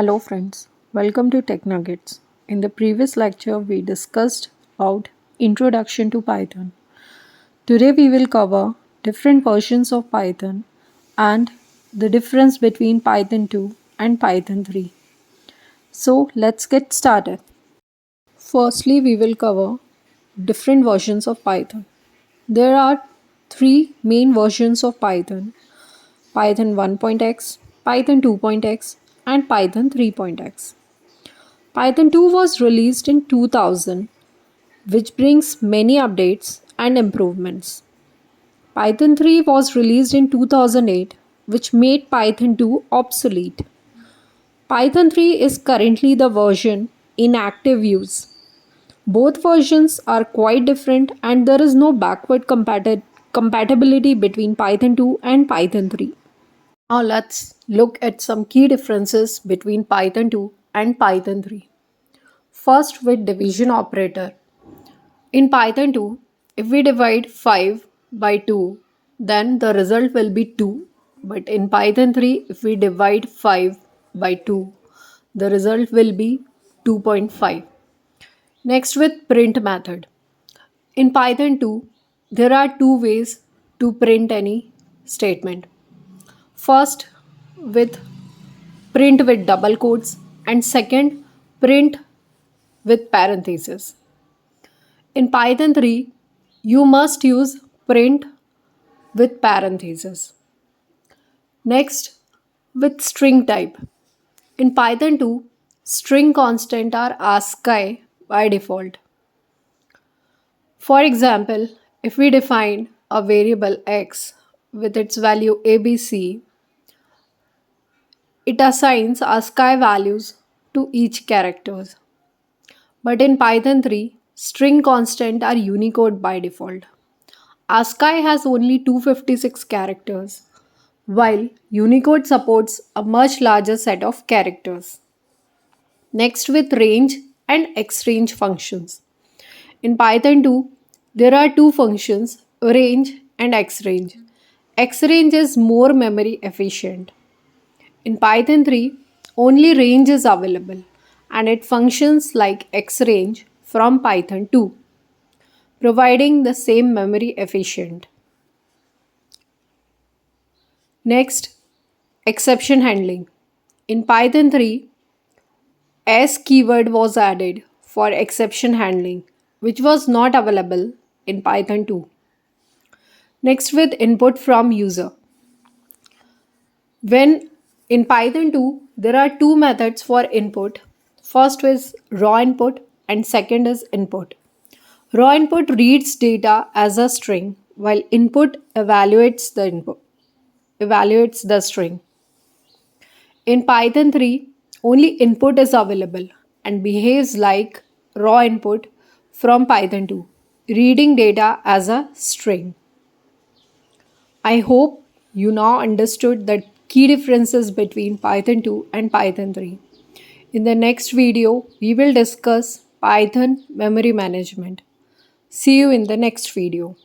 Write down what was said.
Hello friends, welcome to Tech Nuggets. In the previous lecture, we discussed about Introduction to Python. Today we will cover different versions of Python and the difference between Python 2 and Python 3. So let's get started. Firstly, we will cover different versions of Python. There are three main versions of Python: Python 1.x, Python 2.x, and Python 3.x. Python 2 was released in 2000, which brings many updates and improvements. Python 3 was released in 2008, which made Python 2 obsolete. Python 3 is currently the version in active use. Both versions are quite different and there is no backward compatibility between Python 2 and Python 3. Now let's look at some key differences between Python 2 and Python 3. First, with division operator. In Python 2, if we divide 5 by 2, then the result will be 2. But in Python 3, if we divide 5 by 2, the result will be 2.5. Next, with print method. In Python 2, there are two ways to print any statement. First, with print with double quotes, and second, print with parentheses. In Python 3, you must use print with parentheses. Next, with string type. In Python 2, string constant are ASCII by default. For example, if we define a variable x with its value abc, it assigns ASCII values to each character. But in Python 3, string constant are Unicode by default. ASCII has only 256 characters, while Unicode supports a much larger set of characters. Next, with range and xrange functions. In Python 2, there are two functions, range and xrange. Xrange is more memory efficient. In Python 3, only range is available and it functions like xrange from Python 2, providing the same memory efficient. Next, exception handling. In Python 3, as keyword was added for exception handling, which was not available in Python 2. Next, with input from user. When in Python 2, there are two methods for input. First is raw input and second is input. Raw input reads data as a string while input evaluates the string. In Python 3, only input is available and behaves like raw input from Python 2, reading data as a string. I hope you now understood the key differences between Python 2 and Python 3. In the next video, we will discuss Python memory management. See you in the next video.